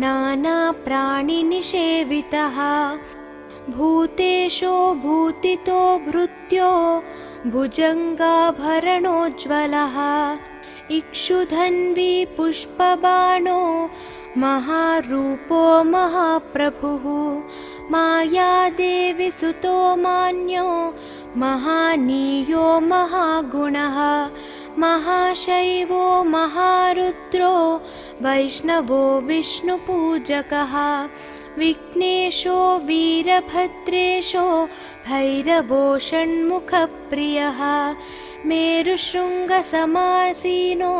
नानाप्राणिनिषेवितः भूतेशो भूतितो भृत्यो भुजङ्गाभरणोज्ज्वलः इक्षुधन्वी पुष्पबाणो महारूपो महाप्रभुः मायादेवी सुतो मान्यो महानीयो महागुणः महाशैवो महारुद्रो वैष्णवो विष्णुपूजकः विघ्नेशो वीरभद्रेशो भैरवो षण्मुखप्रियः मेरुशृङ्गसमासीनो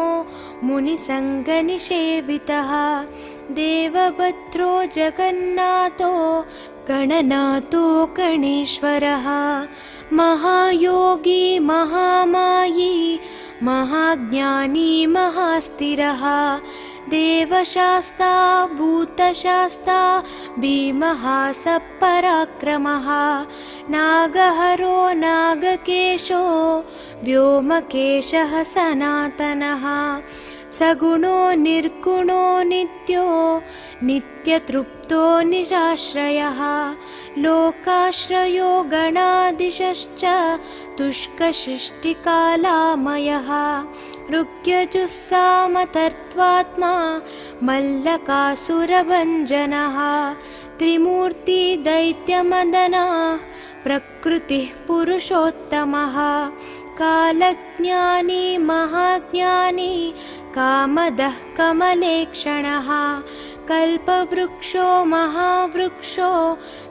मुनिसङ्गनिषेवितः देवभद्रो जगन्नाथो गणनाथो गणेश्वरः महायोगी महामायी महाज्ञानी महास्थिरः देवशास्ता भूतशास्ता भीमः सपराक्रमः नागहरो नागकेशो व्योमकेशः सनातनः सगुणो निर्गुणो नित्यो नित्यतृप्तो निराश्रयः लोकाश्रयो गणाधीशश्च तुष्कसृष्टिकालामयः ऋग्यजुस्सामतर्त्वात्मा मल्लकासुरभञ्जनः त्रिमूर्ति दैत्यमदनः प्रकृतिः पुरुषोत्तमः कालज्ञानी महाज्ञानी कामदः कमलेक्षणः कल्पवृक्षो महावृक्षो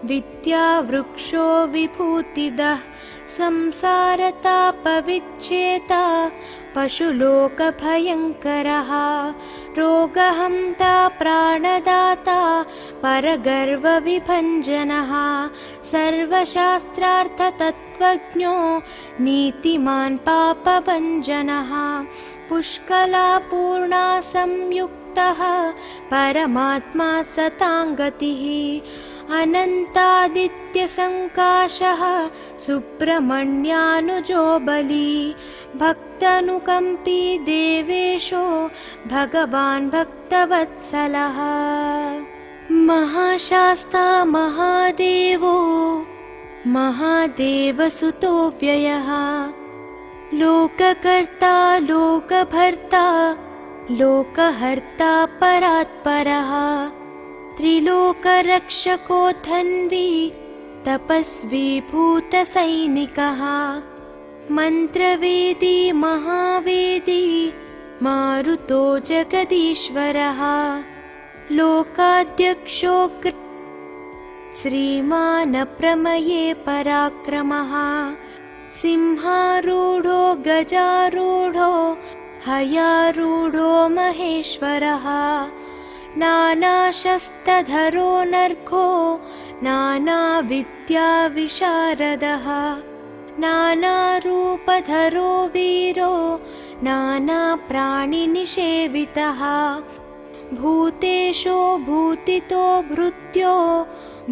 विद्यावृक्षो विभूतिदः संसारतापविच्छेता पशुलोकभयङ्करः रोगहन्ता प्राणदाता परगर्वविभञ्जनः सर्वशास्त्रार्थतत्त्वज्ञो नीतिमान् पापभञ्जनः पुष्कलापूर्णा संयुक्तः परमात्मा सताङ्गतिः अनन्तादित्यसङ्काशः सुब्रह्मण्यानुजो बली भक्तानुकम्पी देवेशो भगवान् भक्तवत्सलः महाशास्ता महादेवो महादेवसुतो व्ययः लोककर्ता लोकभर्ता लोकहर्ता परात्परः त्रिलोकरक्षको धन्वी तपस्वी भूतसैनिकः मन्त्रवेदी महावेदी मारुतो जगदीश्वरः लोकाध्यक्षो श्रीमान् प्रमये पराक्रमः सिंहारूढो गजारूढो हयारूढो महेश्वरः नानाशस्त्रधरो नर्घो नानाविद्याविशारदः नानारूपधरो वीरो नानाप्राणिनिषेवितः भूतेशो भूतितो भृत्यो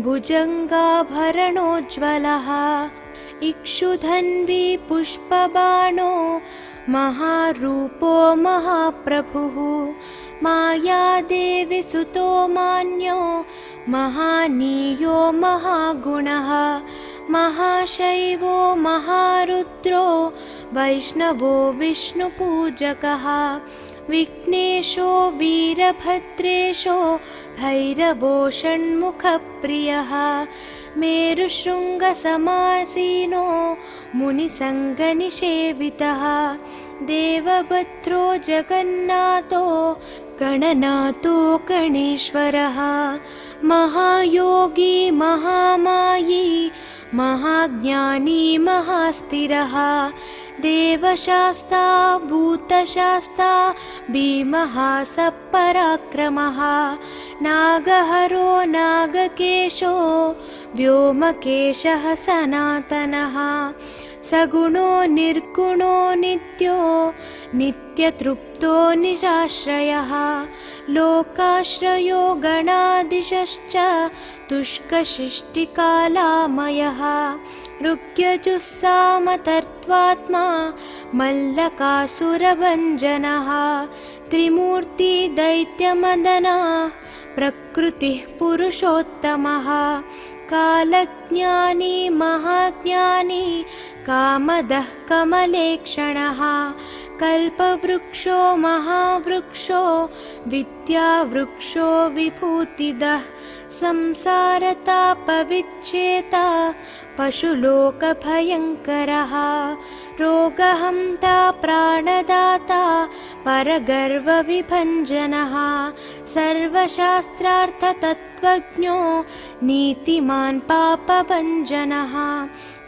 भुजङ्गाभरणोज्ज्वलः इक्षुधन्वी पुष्पबाणो महारूपो महाप्रभुः मायादेवी सुतो मान्यो महानीयो महागुणः महाशैवो महारुद्रो वैष्णवो विष्णुपूजकः विघ्नेशो वीरभद्रेशो भैरवो षण्मुखप्रियः मेरुशृङ्गसमासीनो मुनिसङ्गनिषेवितः देवभद्रो जगन्नाथो गणनाथो गणेश्वरः महायोगी महामायी महाज्ञानी महास्थिरः देवशास्ता भूतशास्ता भीमः सपराक्रमः नागहरो नागकेशो व्योमकेशः सनातनः सगुणो निर्गुणो नित्यो नित्यतृप्तो निराश्रयः लोकाश्रयो गणाधीशश्च तुष्कशिष्टिकालामयः ऋग्यजुस्सामतर्त्वात्मा मल्लकासुरभञ्जनः त्रिमूर्ति दैत्यमदनः प्रकृतिः पुरुषोत्तमः कालज्ञानी महाज्ञानी कामदः कमलेक्षणः कल्पवृक्षो महावृक्षो विद्यावृक्षो विभूतिदः संसारतापविच्छेता पशुलोकभयङ्करः रोगहन्ता प्राणदाता परगर्वविभञ्जनः सर्वशास्त्रार्थतत्त्वज्ञो नीतिमान् पापभञ्जनः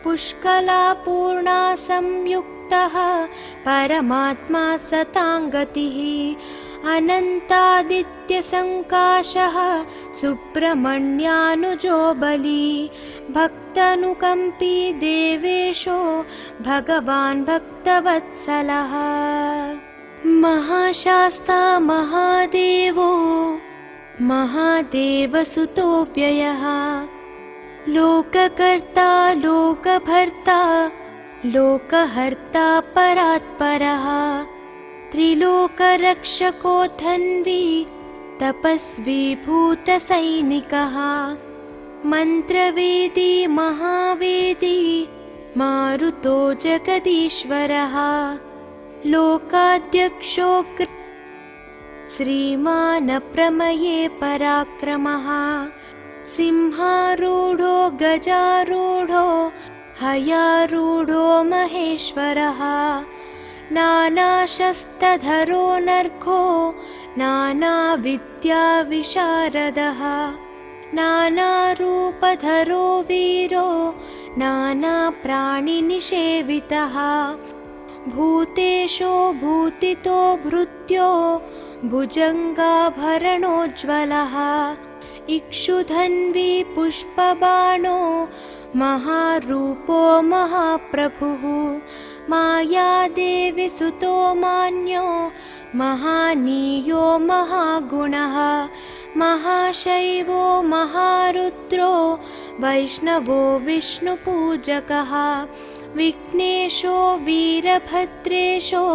पुष्कलापूर्णा संयुक्तः परमात्मा सताङ्गतिः अनन्तादित्यसङ्काशः सुब्रह्मण्यानुजो बली भक्तानुकम्पी देवेशो भगवान् भक्तवत्सलः महाशास्ता महादेवो महादेवसुतो व्ययः लोककर्ता लोकभर्ता लोकहर्ता परात्परः त्रिलोकरक्षको धन्वी तपस्वी भूतसैनिकः मन्त्रवेदी महावेदी मारुतो जगदीश्वरः लोकाध्यक्षो श्रीमान् प्रमये पराक्रमः सिंहारूढो गजारूढो हयारूढो महेश्वरः नानाशस्त्रधरो नर्घो नानाविद्याविशारदः नानारूपधरो वीरो नानाप्राणिनिषेवितः भूतेशो भूतितो भृत्यो भुजङ्गाभरणोज्ज्वलः इक्षुधन्वी पुष्पबाणो महारूपो महाप्रभुः मायादेवी सुतो मान्यो महानीयो महागुणः महाशैवो महारुद्रो वैष्णवो विष्णुपूजकः विघ्नेशो वीरभद्रेशो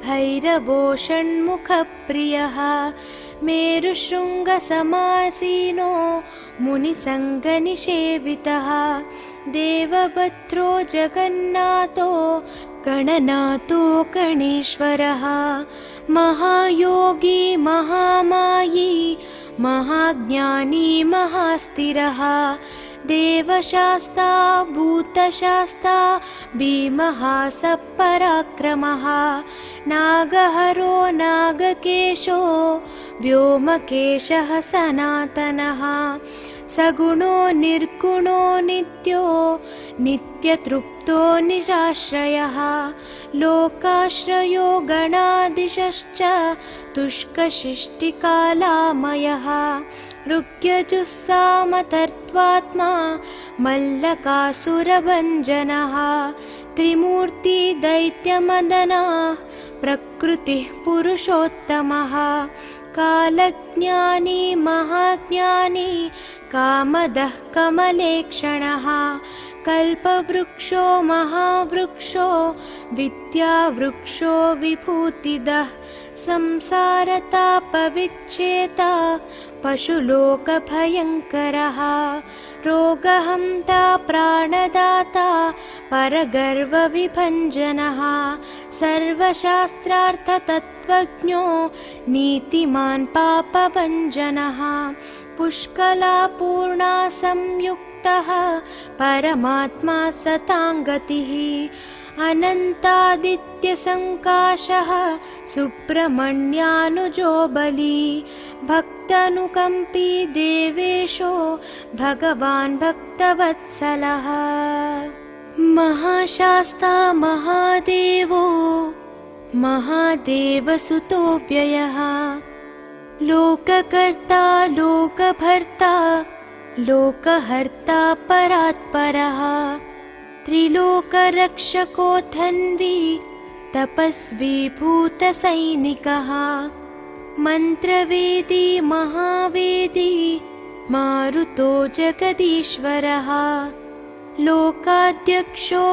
भैरवो षण्मुखप्रियः मेरुशृङ्गसमासीनो मुनिसङ्गनिषेवितः देवभद्रो जगन्नाथो गणनाथो गणेश्वरः महायोगी महामायी महाज्ञानी महास्थिरः देवशास्ता भूतशास्ता भीमः सपराक्रमः नागहरो नागकेशो व्योमकेशः सनातनः सगुणो निर्गुणो नित्यो नित्यतृप्तो निराश्रयः लोकाश्रयो गणाधीशश्च तुष्कशिष्टिकालामयः ऋग्यजुस्सामतर्त्वात्मा मल्लकासुरभञ्जनः त्रिमूर्ति दैत्यमदनः प्रकृतिः पुरुषोत्तमः कालज्ञानी महाज्ञानी कामदः कमलेक्षणः कल्पवृक्षो महावृक्षो विद्यावृक्षो विभूतिदः संसारतापविच्छेता पशुलोकभयङ्करः रोगहन्ता प्राणदाता परगर्वविभञ्जनः सर्वशास्त्रार्थतत्त्वज्ञो नीतिमान् पापभञ्जनः पुष्कलापूर्णा संयुक्तः परमात्मा सताङ्गतिः अनन्तादित्यसङ्काशः सुब्रह्मण्यानुजो बली भक्तानुकम्पी देवेशो भगवान् भक्तवत्सलः महाशास्ता महादेवो महादेवसुतो व्ययः लोककर्ता लोकभर्ता लोकहर्ता परात्परः त्रिलोकरक्षको धन्वी तपस्वी भूतसैनिकः मन्त्रवेदी महावेदी मारुतो जगदीश्वरः लोकाध्यक्षो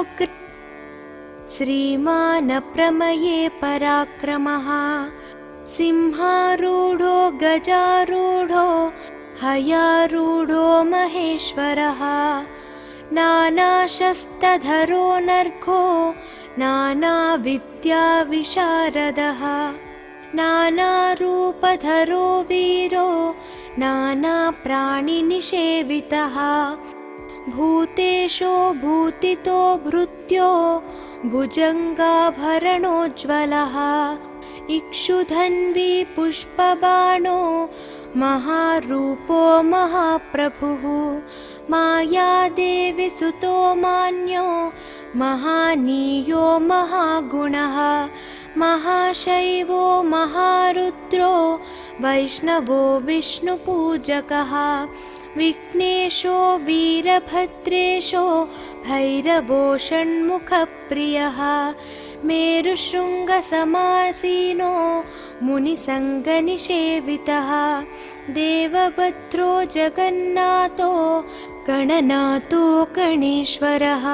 श्रीमान् प्रमये पराक्रमः सिंहारूढो गजारूढो हयारूढो महेश्वरः नानाशस्त्रधरो नर्घो नानाविद्याविशारदः नानारूपधरो वीरो नानाप्राणिनिषेवितः भूतेशो भूतितो भृत्यो भुजङ्गाभरणोज्ज्वलः इक्षुधन्वी पुष्पबाणो महारूपो महाप्रभुः मायादेवी सुतो मान्यो महानीयो महागुणः महाशैवो महारुद्रो वैष्णवो विष्णुपूजकः विघ्नेशो वीरभद्रेशो भैरवो षण्मुखप्रियः मेरुशृङ्गसमासीनो मुनिसङ्गनिषेवितः देवभद्रो जगन्नाथो गणनाथो गणेश्वरः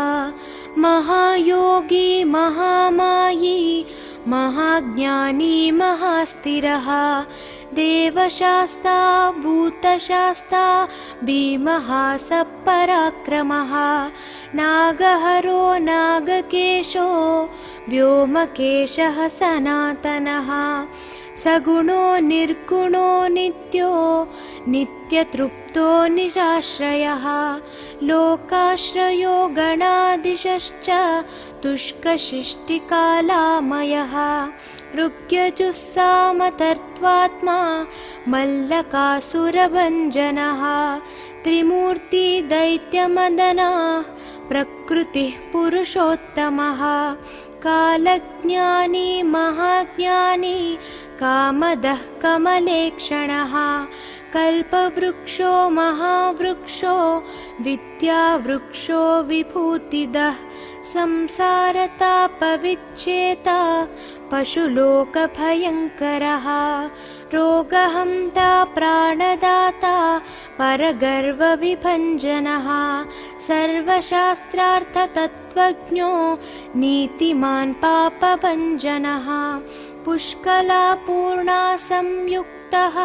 महायोगी महामायी महाज्ञानी महास्थिरः देवशास्ता भूतशास्ता भीमः सपराक्रमः नागहरो नागकेशो व्योमकेशः सनातनः सगुणो निर्गुणो नित्यो नित्यतृप्तो निराश्रयः लोकाश्रयो गणाधीशश्च तुष्कशिष्टिकालामयः ऋग्यजुस्सामतर्त्वात्मा मल्लकासुरभञ्जनः त्रिमूर्ति दैत्यमदनः प्रकृतिः पुरुषोत्तमः कालज्ञानी महाज्ञानी कामदः कमलेक्षणः कल्पवृक्षो महावृक्षो विद्यावृक्षो विभूतिदः संसारतापविच्छेता पशुलोकभयङ्करः रोगहन्ता प्राणदाता परगर्वविभञ्जनः सर्वशास्त्रार्थतत्त्वज्ञो नीतिमान् पापभञ्जनः पुष्कलापूर्णा संयुक्तः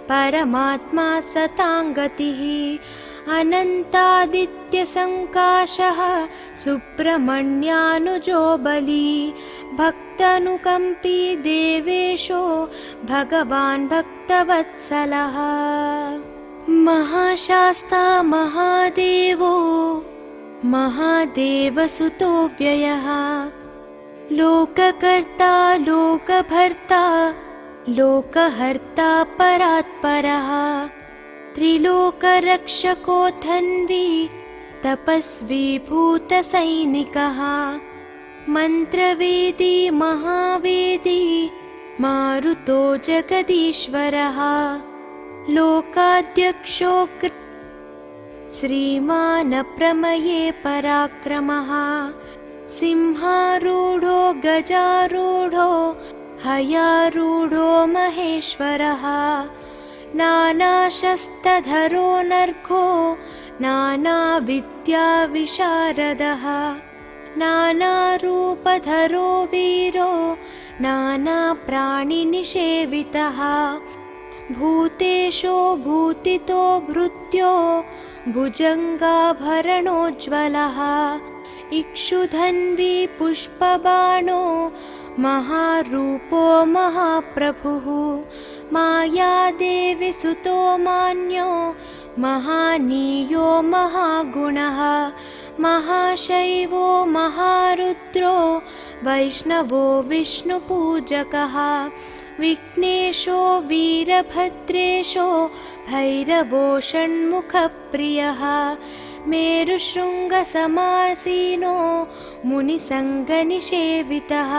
परमात्मा सताङ्गतिः अनन्तादित्यसङ्काशः सुब्रह्मण्यानुजो बली भक्तानुकम्पी देवेशो भगवान् भक्तवत्सलः महाशास्ता महादेवो महादेवसुतो व्ययः लोककर्ता लोकभर्ता लोकहर्ता परात्परः त्रिलोकरक्षको धन्वी तपस्वी भूतसैनिकः मन्त्रवेदी महावेदी मारुतो जगदीश्वरः लोकाध्यक्षो श्रीमान् प्रमये पराक्रमः सिंहारूढो गजारूढो हयारूढो महेश्वरः नानाशस्त्रधरो नर्घो नानाविद्याविशारदः नानारूपधरो वीरो नानाप्राणिनिषेवितः भूतेशो भूतितो भृत्यो भुजङ्गाभरणोज्ज्वलः इक्षुधन्वी पुष्पबाणो महारूपो महाप्रभुः मायादेवी सुतो मान्यो महानीयो महागुणः महाशैवो महारुद्रो वैष्णवो विष्णुपूजकः विघ्नेशो वीरभद्रेशो भैरवो षण्मुखप्रियः मेरुशृङ्गसमासीनो मुनिसङ्गनिषेवितः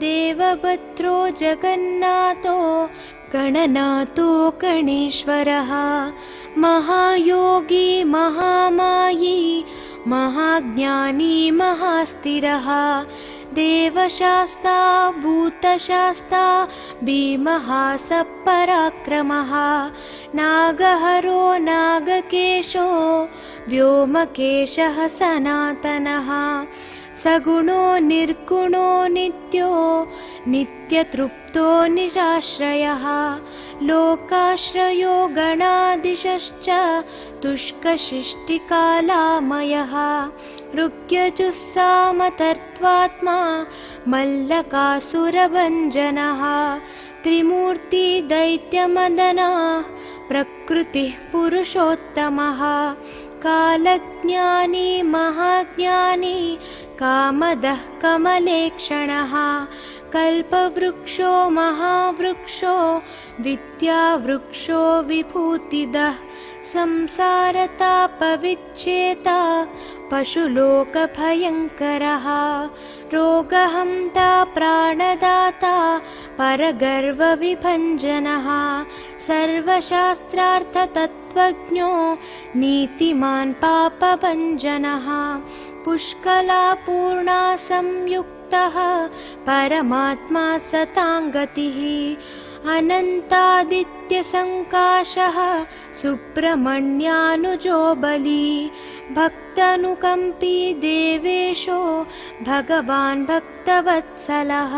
देवभद्रो जगन्नाथो गणनाथो गणेश्वरः महायोगी महामायी महाज्ञानी महास्थिरः देवशास्ता भूतशास्ता भीमः सपराक्रमः नागहरो नागकेशो व्योमकेशः सनातनः सगुणो निर्गुणो नित्यो नित्यतृप्तो निराश्रयः लोकाश्रयो गणाधीशश्च तुष्कशिष्टिकालामयः ऋग्यजुस्सामतर्त्वात्मा मल्लकासुरभञ्जनः त्रिमूर्तिदैत्यमदनः प्रकृतिः पुरुषोत्तमः कालज्ञानी महाज्ञानी कामदः कमलेक्षणः कल्पवृक्षो महावृक्षो विद्यावृक्षो विभूतिदः संसारतापविच्छेता पशुलोकभयङ्करः रोगहन्ता प्राणदाता परगर्वविभञ्जनः सर्वशास्त्रार्थतत्त्वज्ञो नीतिमान् पापभञ्जनः पुष्कलापूर्णा संयुक्तः परमात्मा सताङ्गतिः अनन्तादित्यसङ्काशः सुब्रह्मण्यानुजो बली भक्तानुकम्पी देवेशो भगवान् भक्तवत्सलः।